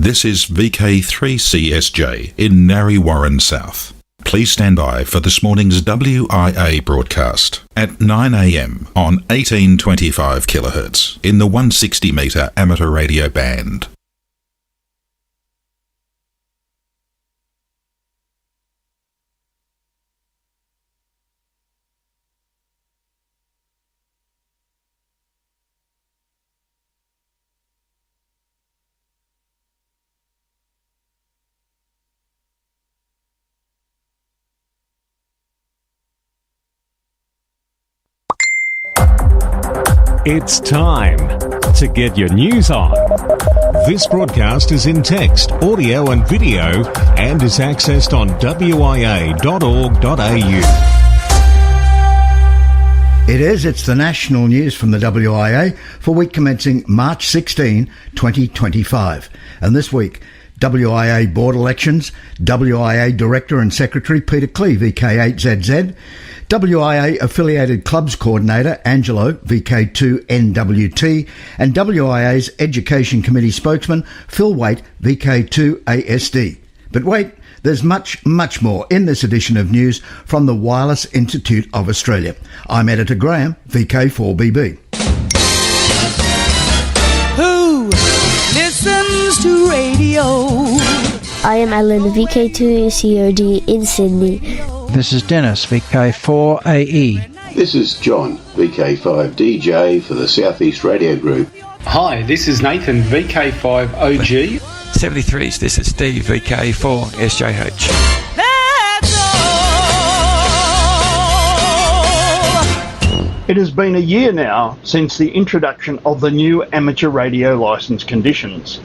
This is VK3CSJ in Narre Warren South. Please stand by for this morning's WIA broadcast at 9 a.m. on 1825 kHz in the 160 metre amateur radio band. It's time to get your news on. This broadcast is in text, audio and video and is accessed on wia.org.au. It's the national news from the WIA for week commencing March 16, 2025. And this week, WIA board elections, WIA Director and Secretary Peter Clee, VK8ZZ, WIA Affiliated Clubs Coordinator Angelo, VK2NWT, and WIA's Education Committee Spokesman Phil Waite, VK2ASD. But wait, there's much, much more in this edition of news from the Wireless Institute of Australia. I'm Editor Graham, VK4BB. Who listens to radio? I am Alan, VK2COD in Sydney. This is Dennis, VK4AE. This is John, VK5DJ for the Southeast Radio Group. Hi, this is Nathan, VK5OG. 73s, this is Steve, VK4SJH. That's all. It has been a year now since the introduction of the new amateur radio licence conditions.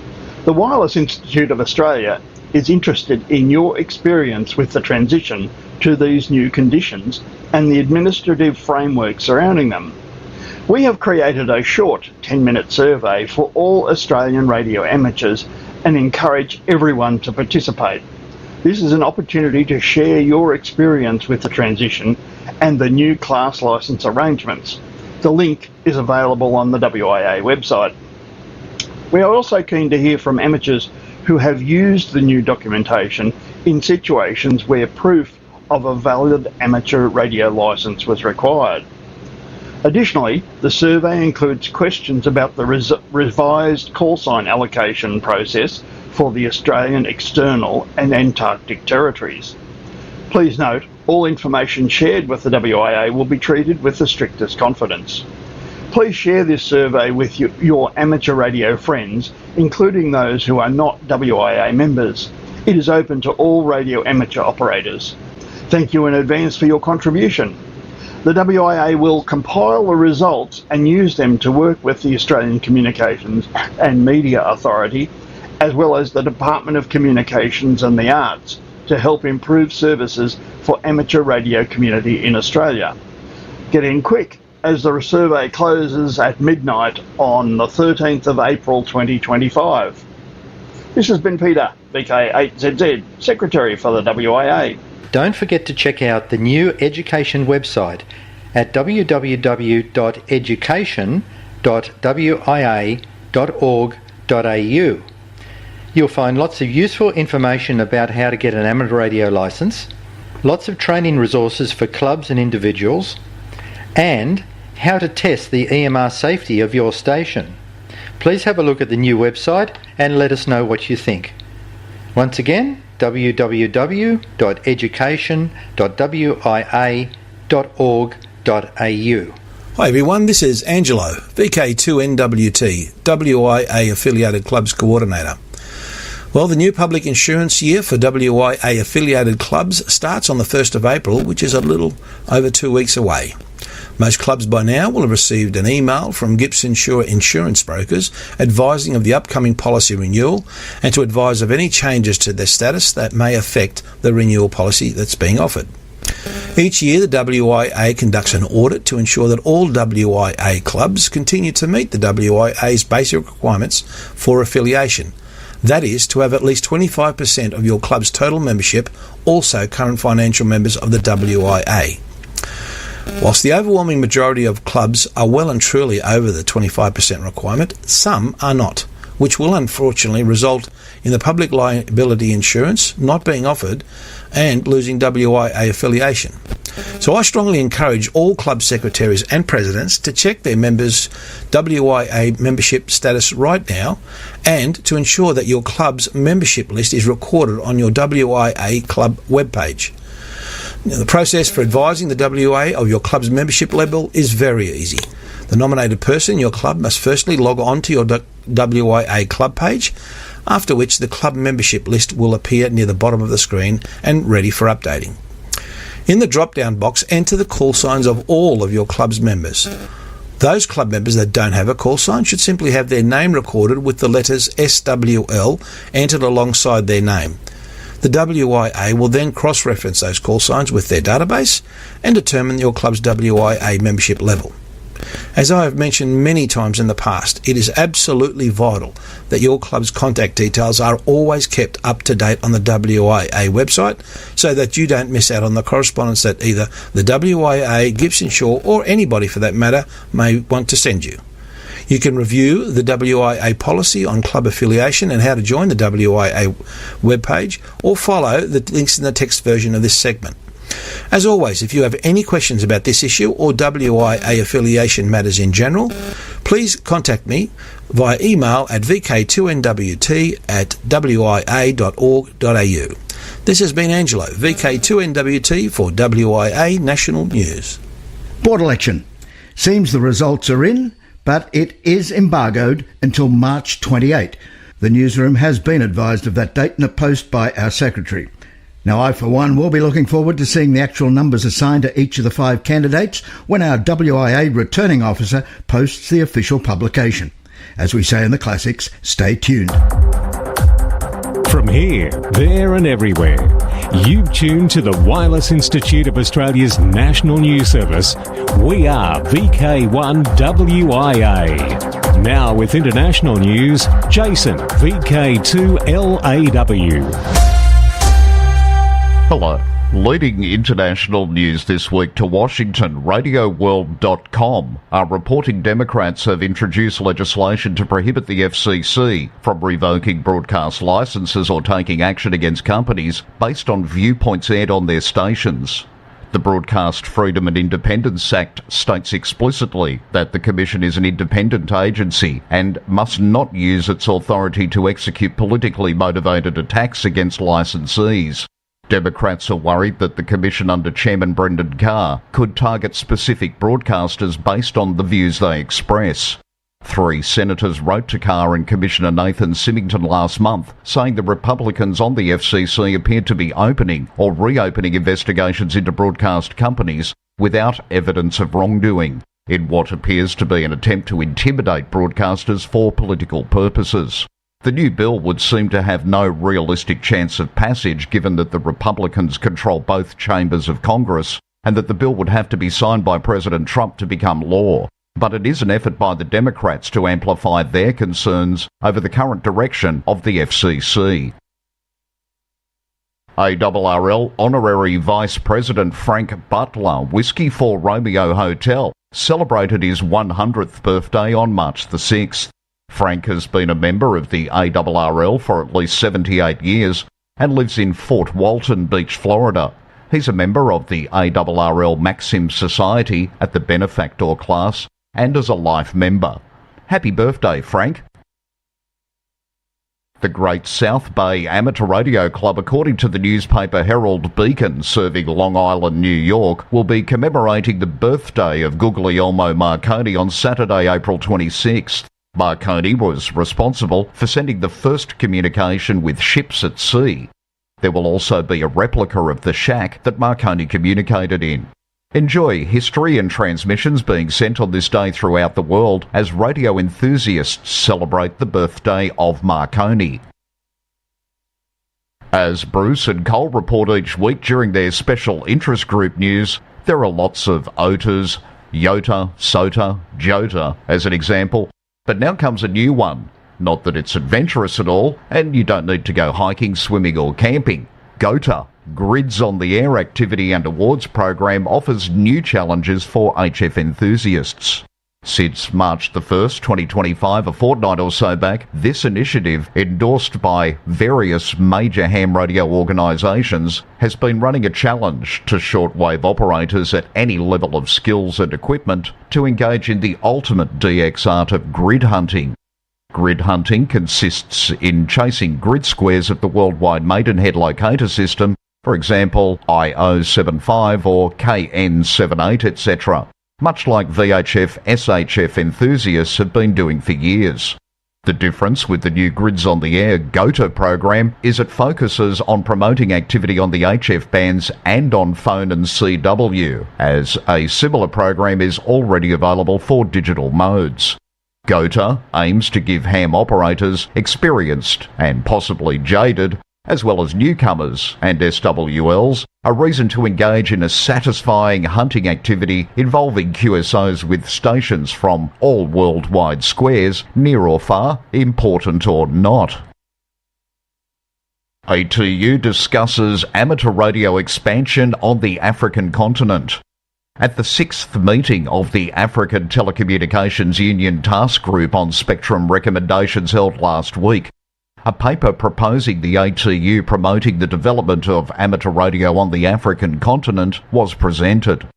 The Wireless Institute of Australia is interested in your experience with the transition to these new conditions and the administrative framework surrounding them. We have created a short 10-minute survey for all Australian radio amateurs and encourage everyone to participate. This is an opportunity to share your experience with the transition and the new class licence arrangements. The link is available on the WIA website. We are also keen to hear from amateurs who have used the new documentation in situations where proof of a valid amateur radio licence was required. Additionally, the survey includes questions about the revised call sign allocation process for the Australian external and Antarctic territories. Please note, all information shared with the WIA will be treated with the strictest confidence. Please share this survey with your amateur radio friends, including those who are not WIA members. It is open to all radio amateur operators. Thank you in advance for your contribution. The WIA will compile the results and use them to work with the Australian Communications and Media Authority, as well as the Department of Communications and the Arts, to help improve services for amateur radio community in Australia. Get in quick, as the survey closes at midnight on the 13th of April 2025. This has been Peter, VK8ZZ, Secretary for the WIA. Don't forget to check out the new education website at www.education.wia.org.au. You'll find lots of useful information about how to get an amateur radio licence, lots of training resources for clubs and individuals, and how to test the EMR safety of your station. Please have a look at the new website and let us know what you think. Once again, www.education.wia.org.au. Hi everyone, this is Angelo, VK2NWT, WIA Affiliated Clubs Coordinator. Well, the new public insurance year for WIA affiliated clubs starts on the 1st of April, which is a little over 2 weeks away. Most clubs by now will have received an email from Gibson Insure insurance brokers advising of the upcoming policy renewal and to advise of any changes to their status that may affect the renewal policy that's being offered. Each year, the WIA conducts an audit to ensure that all WIA clubs continue to meet the WIA's basic requirements for affiliation. That is, to have at least 25% of your club's total membership also current financial members of the WIA. Whilst the overwhelming majority of clubs are well and truly over the 25% requirement, some are not, which will unfortunately result in the public liability insurance not being offered and losing WIA affiliation. So I strongly encourage all club secretaries and presidents to check their members' WIA membership status right now and to ensure that your club's membership list is recorded on your WIA club webpage. Now, the process for advising the WA of your club's membership level is very easy. The nominated person in your club must firstly log on to your WIA club page, after which the club membership list will appear near the bottom of the screen and ready for updating. In the drop-down box, enter the call signs of all of your club's members. Those club members that don't have a call sign should simply have their name recorded with the letters SWL entered alongside their name. The WIA will then cross-reference those call signs with their database and determine your club's WIA membership level. As I have mentioned many times in the past, it is absolutely vital that your club's contact details are always kept up to date on the WIA website so that you don't miss out on the correspondence that either the WIA, Gibson Shaw or anybody for that matter may want to send you. You can review the WIA policy on club affiliation and how to join the WIA webpage or follow the links in the text version of this segment. As always, if you have any questions about this issue or WIA affiliation matters in general, please contact me via email at vk2nwt@wia.org.au. This has been Angelo, VK2NWT for WIA National News. Board election. Seems the results are in, but it is embargoed until March 28. The newsroom has been advised of that date in a post by our secretary. Now, I, for one, will be looking forward to seeing the actual numbers assigned to each of the 5 candidates when our WIA returning officer posts the official publication. As we say in the classics, stay tuned. From here, there and everywhere, you've tuned to the Wireless Institute of Australia's National News Service. We are VK1WIA. Now with international news, Jason, VK2LAW. Hello. Leading international news this week to Washington, RadioWorld.com are reporting Democrats have introduced legislation to prohibit the FCC from revoking broadcast licenses or taking action against companies based on viewpoints aired on their stations. The Broadcast Freedom and Independence Act states explicitly that the Commission is an independent agency and must not use its authority to execute politically motivated attacks against licensees. Democrats are worried that the Commission under Chairman Brendan Carr could target specific broadcasters based on the views they express. 3 senators wrote to Carr and Commissioner Nathan Symington last month, saying the Republicans on the FCC appeared to be opening or reopening investigations into broadcast companies without evidence of wrongdoing, in what appears to be an attempt to intimidate broadcasters for political purposes. The new bill would seem to have no realistic chance of passage given that the Republicans control both chambers of Congress and that the bill would have to be signed by President Trump to become law. But it is an effort by the Democrats to amplify their concerns over the current direction of the FCC. ARRL Honorary Vice President Frank Butler, Whiskey 4 Romeo Hotel, celebrated his 100th birthday on March the 6th. Frank has been a member of the ARRL for at least 78 years and lives in Fort Walton Beach, Florida. He's a member of the ARRL Maxim Society at the Benefactor class and as a life member. Happy birthday, Frank. The Great South Bay Amateur Radio Club, according to the newspaper Herald Beacon, serving Long Island, New York, will be commemorating the birthday of Guglielmo Marconi on Saturday, April 26th. Marconi was responsible for sending the first communication with ships at sea. There will also be a replica of the shack that Marconi communicated in. Enjoy history and transmissions being sent on this day throughout the world as radio enthusiasts celebrate the birthday of Marconi. As Bruce and Cole report each week during their special interest group news, there are lots of OTAs, YOTA, SOTA, JOTA as an example. But now comes a new one. Not that it's adventurous at all, and you don't need to go hiking, swimming or camping. GOTA, Grids on the Air Activity and Awards Program, offers new challenges for HF enthusiasts. Since March the 1st, 2025, a fortnight or so back, this initiative, endorsed by various major ham radio organisations, has been running a challenge to shortwave operators at any level of skills and equipment to engage in the ultimate DX art of grid hunting. Grid hunting consists in chasing grid squares of the worldwide Maidenhead locator system, for example IO75 or KN78, etc., much like VHF, SHF enthusiasts have been doing for years. The difference with the new Grids on the Air GOTA program is it focuses on promoting activity on the HF bands and on phone and CW, as a similar program is already available for digital modes. GOTA aims to give ham operators, experienced and possibly jaded, as well as newcomers and SWLs, a reason to engage in a satisfying hunting activity involving QSOs with stations from all worldwide squares, near or far, important or not. ATU discusses amateur radio expansion on the African continent. At the 6th meeting of the African Telecommunications Union Task Group on Spectrum recommendations held last week, a paper proposing the ATU promoting the development of amateur radio on the African continent was presented.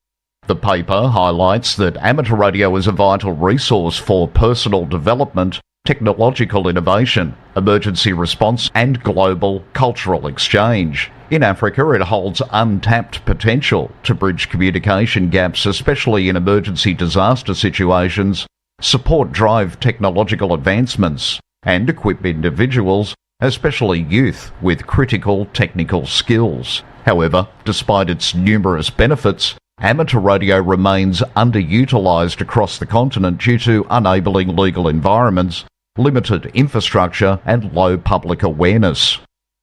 The paper highlights that amateur radio is a vital resource for personal development, technological innovation, emergency response and global cultural exchange. In Africa, it holds untapped potential to bridge communication gaps, especially in emergency disaster situations, support drive technological advancements, and equip individuals, especially youth, with critical technical skills. However, despite its numerous benefits, amateur radio remains underutilised across the continent due to enabling legal environments, limited infrastructure and low public awareness.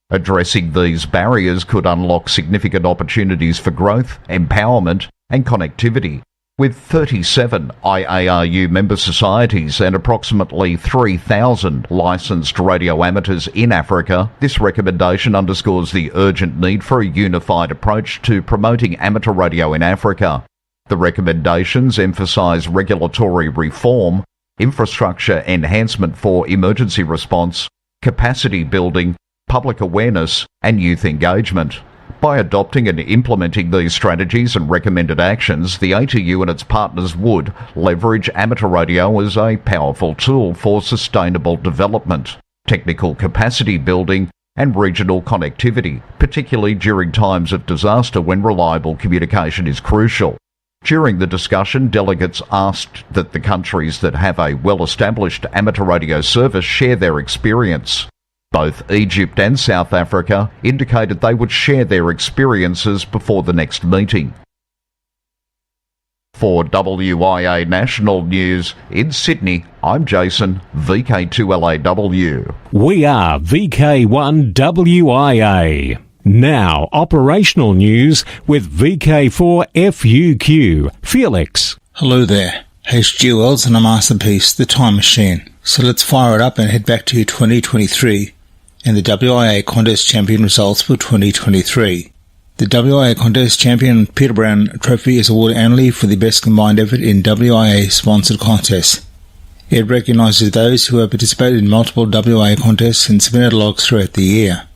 Addressing these barriers could unlock significant opportunities for growth, empowerment and connectivity. With 37 IARU member societies and approximately 3,000 licensed radio amateurs in Africa, this recommendation underscores the urgent need for a unified approach to promoting amateur radio in Africa. The recommendations emphasise regulatory reform, infrastructure enhancement for emergency response, capacity building, public awareness and youth engagement. By adopting and implementing these strategies and recommended actions, the ATU and its partners would leverage amateur radio as a powerful tool for sustainable development, technical capacity building and regional connectivity, particularly during times of disaster when reliable communication is crucial. During the discussion, delegates asked that the countries that have a well-established amateur radio service share their experience. Both Egypt and South Africa indicated they would share their experiences before the next meeting. For WIA National News in Sydney, I'm Jason, VK2LAW. We are VK1WIA. Now, operational news with VK4FUQ. Felix. Hello there. Hey, Stu Wells and a masterpiece, The Time Machine. So let's fire it up and head back to 2023 and the WIA Contest Champion results for 2023. The WIA Contest Champion Peter Brown Trophy is awarded annually for the best combined effort in WIA-sponsored contests. It recognises those who have participated in multiple WIA contests and submitted logs throughout the year.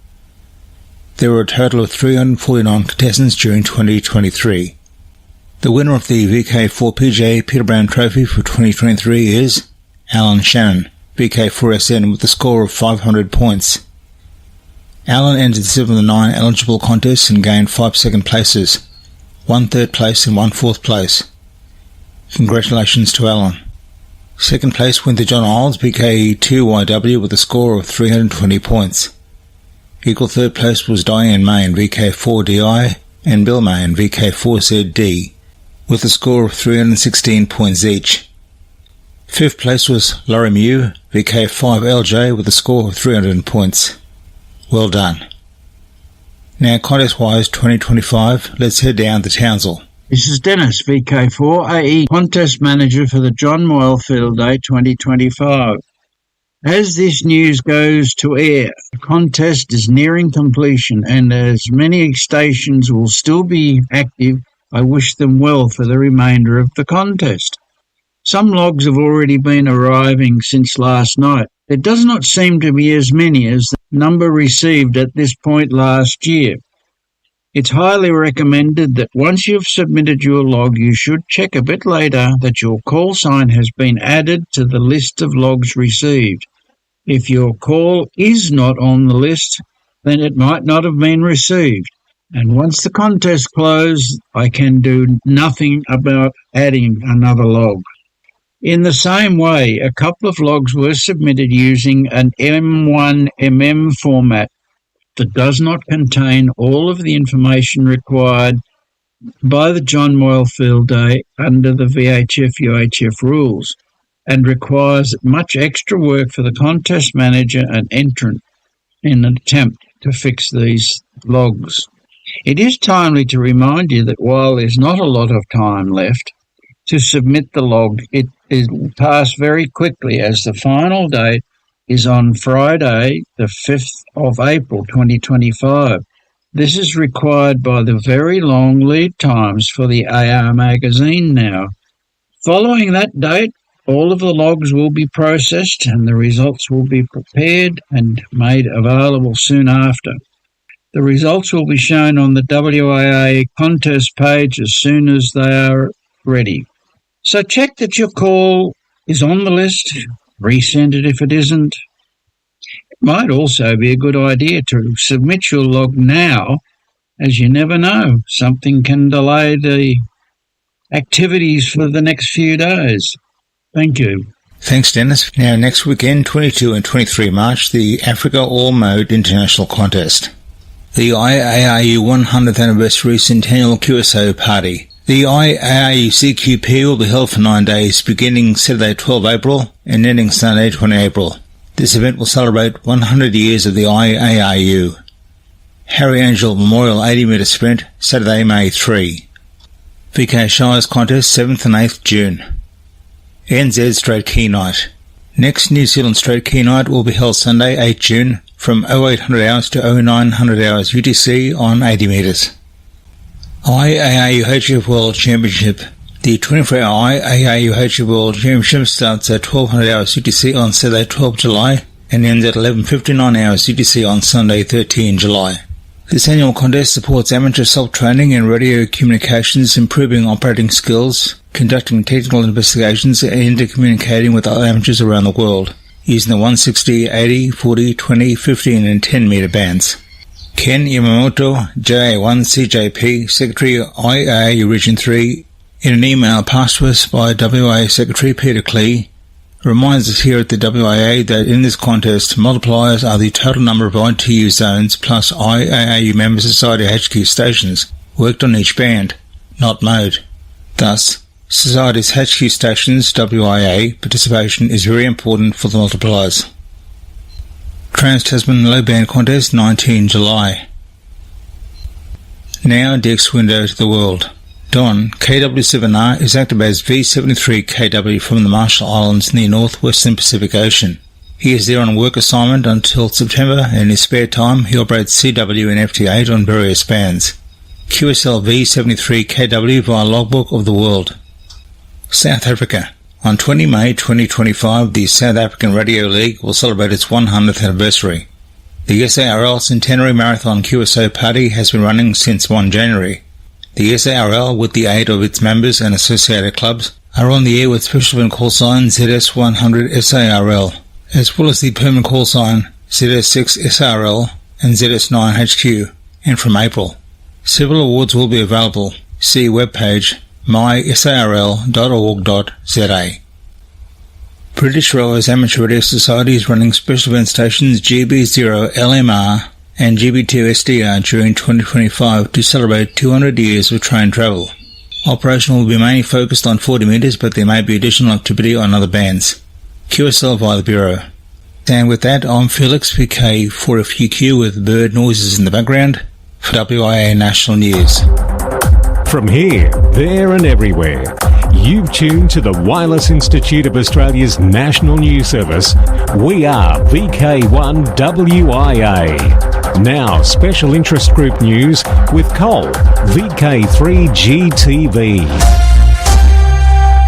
There were a total of 349 contestants during 2023. The winner of the VK4PJ Peter Brown Trophy for 2023 is Alan Shannon, VK4SN, with a score of 500 points. Alan entered 7 of the 9 eligible contests and gained 5 second places, 1 third place and 1 fourth place. Congratulations to Alan. Second place went to John Isles, VK2YW, with a score of 320 points. Equal third place was Diane Main, VK4DI, and Bill Main, VK4ZD, with a score of 316 points each. Fifth place was Laurie Mew, VK5LJ, with a score of 300 points. Well done. Now, contest-wise 2025, let's head down to Townsville. This is Dennis, VK4AE, Contest Manager for the John Moyle Field Day 2025. As this news goes to air, the contest is nearing completion and as many stations will still be active, I wish them well for the remainder of the contest. Some logs have already been arriving since last night. There does not seem to be as many as the number received at this point last year. It's highly recommended that once you've submitted your log, you should check a bit later that your call sign has been added to the list of logs received. If your call is not on the list, then it might not have been received. And once the contest closes, I can do nothing about adding another log. In the same way, a couple of logs were submitted using an M1MM format that does not contain all of the information required by the John Moyle Field Day under the VHF-UHF rules, and requires much extra work for the contest manager and entrant in an attempt to fix these logs. It is timely to remind you that while there's not a lot of time left to submit the log, it will pass very quickly, as the final date is on Friday, the 5th of April 2025. This is required by the very long lead times for the AR magazine now. Following that date, all of the logs will be processed and the results will be prepared and made available soon after. The results will be shown on the WIA contest page as soon as they are ready. So check that your call is on the list. Resend it if it isn't. It might also be a good idea to submit your log now, as you never know. Something can delay the activities for the next few days. Thank you. Thanks, Dennis. Now, next weekend, 22 and 23 March, the Africa All-Mode International Contest. The IARU 100th Anniversary Centennial QSO Party. The IARU CQP will be held for 9 days, beginning Saturday 12 April and ending Sunday 20 April. This event will celebrate 100 years of the IARU. Harry Angel Memorial 80-metre Sprint, Saturday, May 3. VK Shires Contest, 7th and 8th June. NZ Straight Key Night. Next New Zealand Straight Key Night will be held Sunday, 8 June, from 0800 hours to 0900 hours UTC on 80 metres. IARU HF World Championship. The 24-hour IARU HF World Championship starts at 1200 hours UTC on Saturday 12 July and ends at 11:59 hours UTC on Sunday 13 July. This annual contest supports amateur self-training and radio communications, improving operating skills, conducting technical investigations and intercommunicating with other amateurs around the world, using the 160, 80, 40, 20, 15 and 10 metre bands. Ken Yamamoto, JA1CJP, Secretary IARU Region 3, in an email passed to us by WIA Secretary Peter Klee, reminds us here at the WIA that in this contest, multipliers are the total number of ITU zones plus IARU member society HQ stations worked on each band, not mode. Thus, Society's HQ stations WIA participation is very important for the multipliers. Trans-Tasman Low Band Contest, 19 July. Now DX window to the world. Don, KW7R, is active as V73KW from the Marshall Islands in the northwestern Pacific Ocean. He is there on work assignment until September, and in his spare time he operates CW and FT8 on various bands. QSL V73KW via Logbook of the World. South Africa. On 20 May 2025, the South African Radio League will celebrate its 100th anniversary. The SARL Centenary Marathon QSO Party has been running since 1 January. The SARL, with the aid of its members and associated clubs, are on the air with special event call sign ZS100 SARL, as well as the permanent call sign ZS6 SRL and ZS9 HQ, and from April. Several awards will be available. See webpage mysarl.org.za. British Rowers Amateur Radio Society is running special event stations GB0 LMR and GB2 SDR during 2025 to celebrate 200 years of train travel. Operation will be mainly focused on 40 metres, but there may be additional activity on other bands. QSL via the Bureau. And with that, I'm Felix VK4FUQ with bird noises in the background for WIA National News. From here, there and everywhere, you've tuned to the Wireless Institute of Australia's National News Service. We are VK1WIA. Now, special interest group news with Cole, VK3GTV.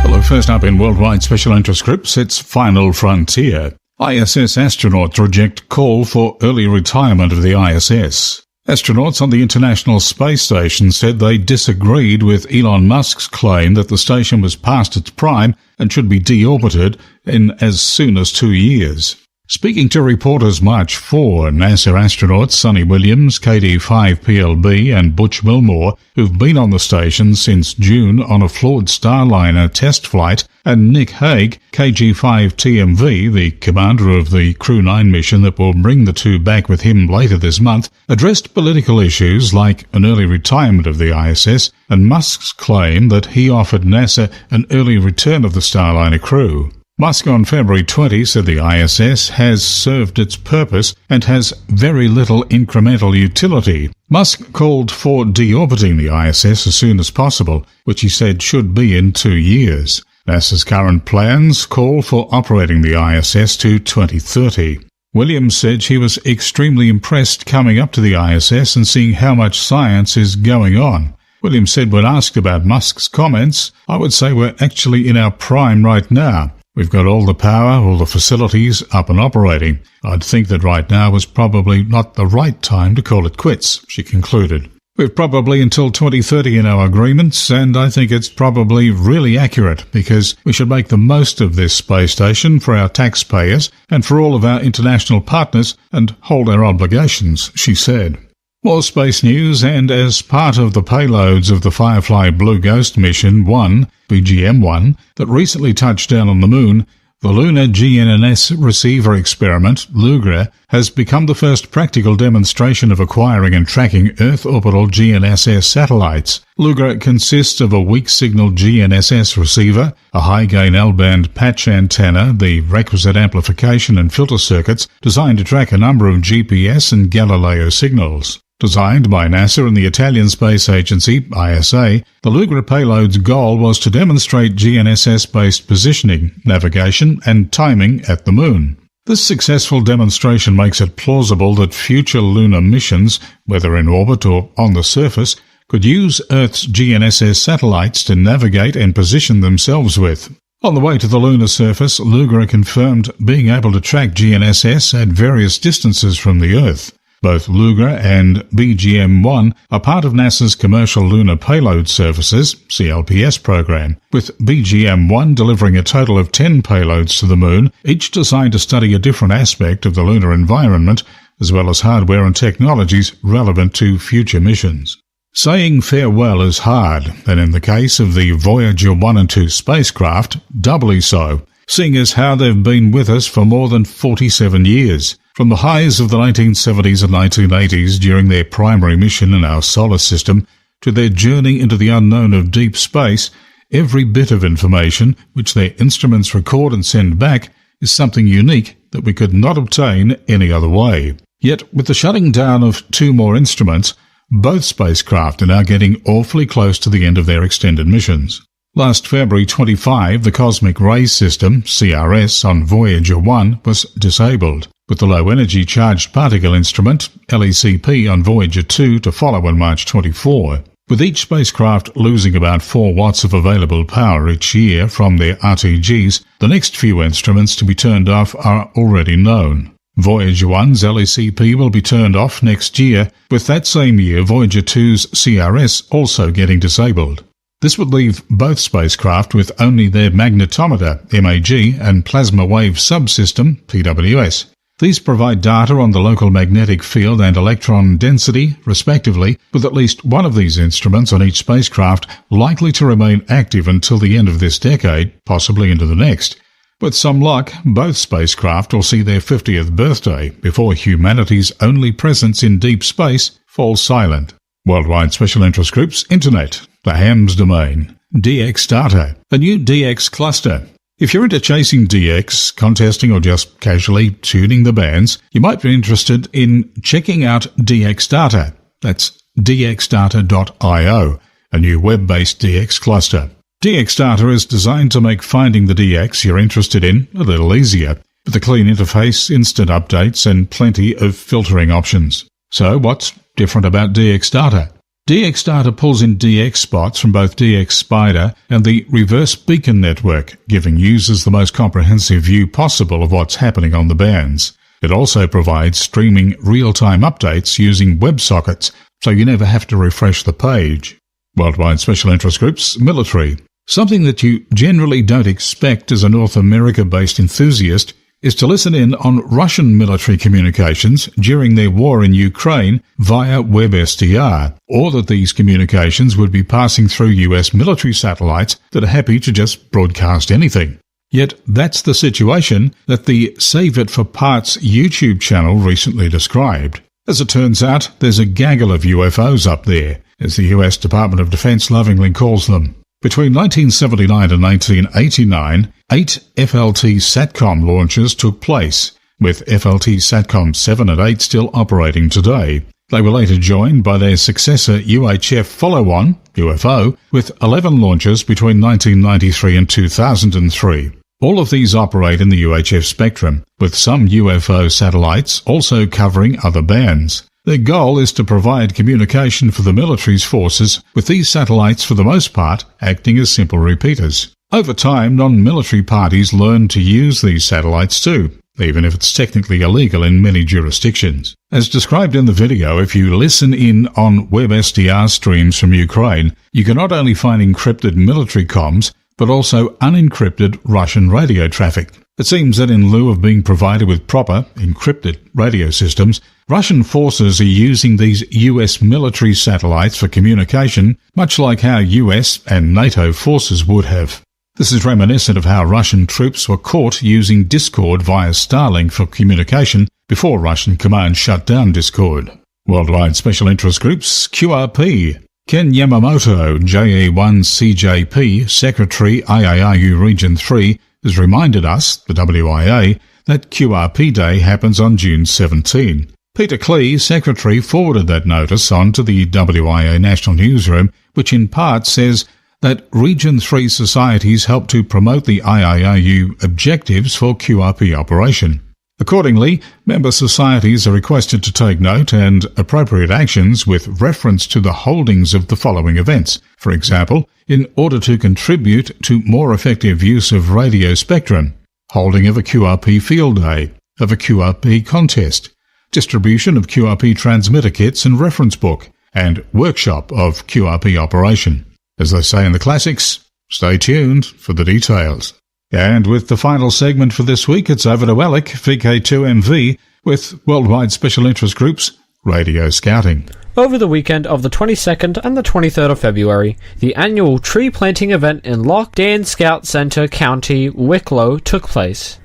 Hello, first up in Worldwide Special Interest Groups, it's Final Frontier. ISS astronauts reject call for early retirement of the ISS. Astronauts on the International Space Station said they disagreed with Elon Musk's claim that the station was past its prime and should be deorbited in as soon as 2 years. Speaking to reporters March 4, NASA astronauts Sonny Williams, KD-5PLB and Butch Wilmore, who've been on the station since June on a flawed Starliner test flight, and Nick Hague, KG-5TMV, the commander of the Crew 9 mission that will bring the two back with him later this month, addressed political issues like an early retirement of the ISS and Musk's claim that he offered NASA an early return of the Starliner crew. Musk on February 20 said the ISS has served its purpose and has very little incremental utility. Musk called for deorbiting the ISS as soon as possible, which he said should be in 2 years. NASA's current plans call for operating the ISS to 2030. Williams said she was extremely impressed coming up to the ISS and seeing how much science is going on. Williams said when asked about Musk's comments, "I would say we're actually in our prime right now. We've got all the power, all the facilities up and operating. I'd think that right now was probably not the right time to call it quits," she concluded. "We've probably until 2030 in our agreements, and I think it's probably really accurate because we should make the most of this space station for our taxpayers and for all of our international partners and hold our obligations," she said. More space news, and as part of the payloads of the Firefly Blue Ghost mission 1, BGM-1, that recently touched down on the Moon, the Lunar GNSS receiver experiment, LUGRA, has become the first practical demonstration of acquiring and tracking Earth orbital GNSS satellites. LUGRA consists of a weak-signal GNSS receiver, a high-gain L-band patch antenna, the requisite amplification and filter circuits designed to track a number of GPS and Galileo signals. Designed by NASA and the Italian Space Agency, ISA, the LUGRA payload's goal was to demonstrate GNSS-based positioning, navigation and timing at the Moon. This successful demonstration makes it plausible that future lunar missions, whether in orbit or on the surface, could use Earth's GNSS satellites to navigate and position themselves with. On the way to the lunar surface, LUGRA confirmed being able to track GNSS at various distances from the Earth. Both LUGRA and BGM-1 are part of NASA's Commercial Lunar Payload Services, CLPS program, with BGM-1 delivering a total of 10 payloads to the Moon, each designed to study a different aspect of the lunar environment, as well as hardware and technologies relevant to future missions. Saying farewell is hard, and in the case of the Voyager 1 and 2 spacecraft, doubly so, seeing as how they've been with us for more than 47 years. From the highs of the 1970s and 1980s during their primary mission in our solar system to their journey into the unknown of deep space, every bit of information which their instruments record and send back is something unique that we could not obtain any other way. Yet, with the shutting down of 2 more instruments, both spacecraft are now getting awfully close to the end of their extended missions. Last February 25, the Cosmic Ray System, CRS, on Voyager 1 was disabled, with the Low-Energy Charged Particle Instrument, LECP, on Voyager 2 to follow on March 24. With each spacecraft losing about 4 watts of available power each year from their RTGs, the next few instruments to be turned off are already known. Voyager 1's LECP will be turned off next year, with that same year Voyager 2's CRS also getting disabled. This would leave both spacecraft with only their magnetometer, MAG, and plasma wave subsystem, PWS. These provide data on the local magnetic field and electron density, respectively, with at least one of these instruments on each spacecraft likely to remain active until the end of this decade, possibly into the next. With some luck, both spacecraft will see their 50th birthday before humanity's only presence in deep space falls silent. Worldwide Special Interest Groups, Internet, the Hams domain, DX data, a new DX cluster. If you're into chasing DX, contesting or just casually tuning the bands, you might be interested in checking out DX data. That's dxdata.io, a new web-based DX cluster. DX data is designed to make finding the DX you're interested in a little easier, with a clean interface, instant updates, and plenty of filtering options. So what's different about DX data? DX data pulls in DX spots from both DX Spider and the Reverse Beacon network, giving users the most comprehensive view possible of what's happening on the bands. It also provides streaming real-time updates using WebSockets, so you never have to refresh the page. Worldwide Special Interest Groups, Military. Something that you generally don't expect as a North America-based enthusiast is to listen in on Russian military communications during their war in Ukraine via WebSDR, or that these communications would be passing through US military satellites that are happy to just broadcast anything. Yet that's the situation that the Save It for Parts YouTube channel recently described. As it turns out, there's a gaggle of UFOs up there, as the US Department of Defense lovingly calls them. Between 1979 and 1989, 8 FLT SATCOM launches took place, with FLT SATCOM 7 and 8 still operating today. They were later joined by their successor UHF follow-on, UFO, with 11 launches between 1993 and 2003. All of these operate in the UHF spectrum, with some UFO satellites also covering other bands. Their goal is to provide communication for the military's forces, with these satellites for the most part acting as simple repeaters. Over time, non-military parties learn to use these satellites too, even if it's technically illegal in many jurisdictions. As described in the video, if you listen in on WebSDR streams from Ukraine, you can not only find encrypted military comms, but also unencrypted Russian radio traffic. It seems that in lieu of being provided with proper, encrypted radio systems, Russian forces are using these US military satellites for communication, much like how US and NATO forces would have. This is reminiscent of how Russian troops were caught using Discord via Starlink for communication before Russian command shut down Discord. Worldwide Special Interest Groups, QRP. Ken Yamamoto, JA1CJP, Secretary IARU Region 3, has reminded us, the WIA, that QRP Day happens on June 17. Peter Klee, Secretary, forwarded that notice on to the WIA National Newsroom, which in part says that Region 3 societies help to promote the IARU objectives for QRP operation. Accordingly, member societies are requested to take note and appropriate actions with reference to the holdings of the following events. For example, in order to contribute to more effective use of radio spectrum, holding of a QRP field day, of a QRP contest, distribution of QRP transmitter kits and reference book, and workshop of QRP operation. As they say in the classics, stay tuned for the details. And with the final segment for this week, it's over to Alec, VK2MV, with Worldwide Special Interest Groups, Radio Scouting. Over the weekend of the 22nd and the 23rd of February, the annual tree planting event in Loch Dan Scout Centre, County Wicklow took place.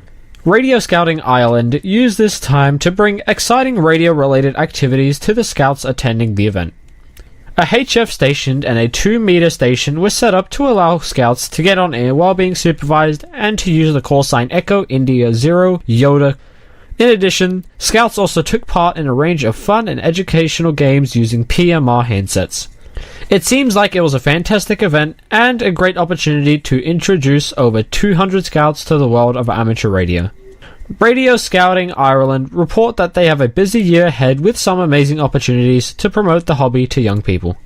Radio Scouting Ireland used this time to bring exciting radio-related activities to the scouts attending the event. A HF station and a 2-meter station were set up to allow scouts to get on air while being supervised and to use the call sign Echo India 0 Yoda. In addition, scouts also took part in a range of fun and educational games using PMR handsets. It seems like it was a fantastic event and a great opportunity to introduce over 200 scouts to the world of amateur radio. Radio Scouting Ireland report that they have a busy year ahead with some amazing opportunities to promote the hobby to young people.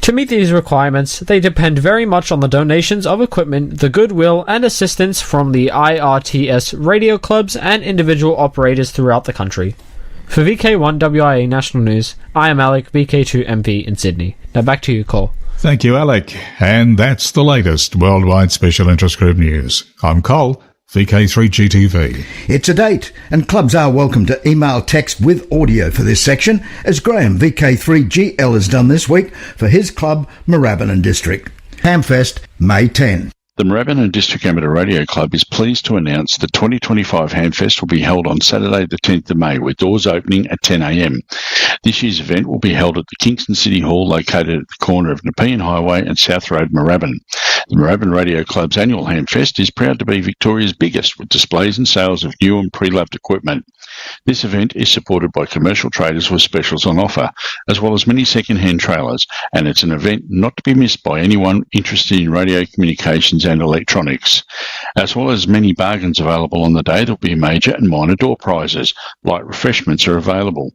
To meet these requirements, they depend very much on the donations of equipment, the goodwill and assistance from the IRTS radio clubs and individual operators throughout the country. For VK1 WIA National News, I am Alec, VK2MP in Sydney. Now back to you, Cole. Thank you, Alec. And that's the latest Worldwide Special Interest Group news. I'm Cole, VK3GTV. It's a date, and clubs are welcome to email text with audio for this section, as Graham, VK3GL, has done this week for his club, Moorabbin District. Hamfest, May 10. The Moorabbin District Amateur Radio Club is pleased to announce the 2025 Hamfest will be held on Saturday the 10th of May, with doors opening at 10 a.m. This year's event will be held at the Kingston City Hall, located at the corner of Nepean Highway and South Road, Moorabbin. The Moorabbin Radio Club's annual Hamfest is proud to be Victoria's biggest, with displays and sales of new and pre-loved equipment. This event is supported by commercial traders with specials on offer, as well as many second-hand trailers, and it's an event not to be missed by anyone interested in radio communications and electronics. As well as many bargains available on the day, there'll be major and minor door prizes. Light refreshments are available.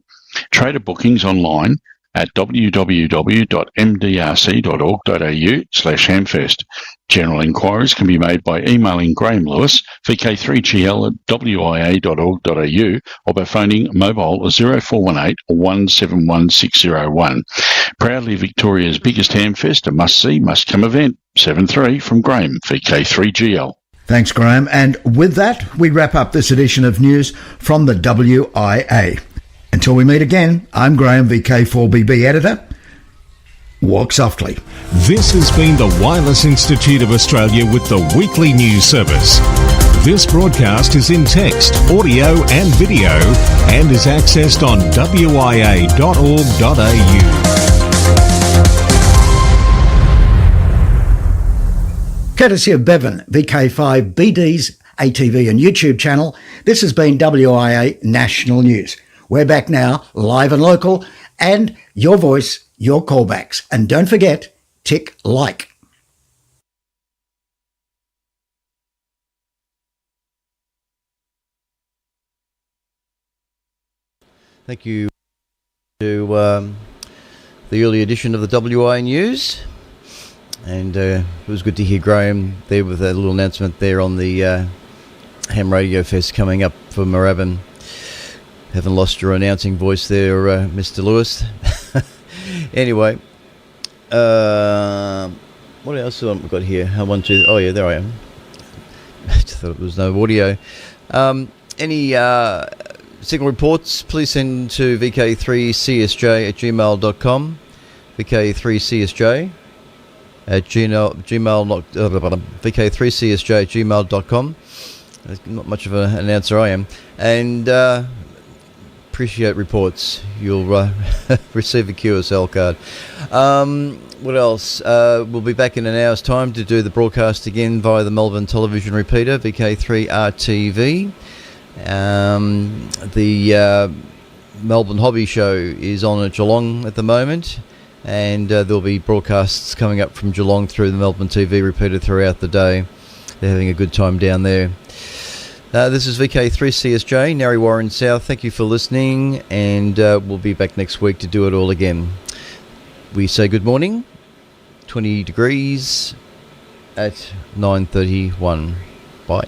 Trader bookings online at www.mdrc.org.au/hamfest. General inquiries can be made by emailing Graham Lewis, vk3gl@wia.org.au, or by phoning mobile 0418 171 601. Proudly Victoria's biggest hamfest, a must-see, must-come event. 7-3 from Graham, VK3GL. Thanks, Graham. And with that, we wrap up this edition of news from the WIA. Until we meet again, I'm Graham, VK4BB editor. Walk softly. This has been the Wireless Institute of Australia with the weekly news service. This broadcast is in text, audio and video and is accessed on wia.org.au. Courtesy of Bevan, VK5BD's ATV and YouTube channel, this has been WIA National News. We're back now, live and local, and your voice, your callbacks. And don't forget, tick like. Thank you to the early edition of the WIA News. And it was good to hear Graham there with a little announcement there on the Ham Radio Fest coming up for Moorabbin. Haven't lost your announcing voice there, Mr. Lewis. Anyway, what else have we got here? Oh yeah, there I am. I just thought there was no audio. Any signal reports, please send to vk3csj@gmail.com. vk3csj at vk3csj@gmail.com. There's not much of an answer I am. And appreciate reports. You'll receive a QSL card. What else? We'll be back in an hour's time to do the broadcast again via the Melbourne television repeater, VK3RTV. The Melbourne Hobby Show is on at Geelong at the moment, and there'll be broadcasts coming up from Geelong through the Melbourne TV repeater throughout the day. They're having a good time down there. This is VK3CSJ, Narre Warren South. Thank you for listening, and we'll be back next week to do it all again. We say good morning, 20 degrees at 9:31. Bye.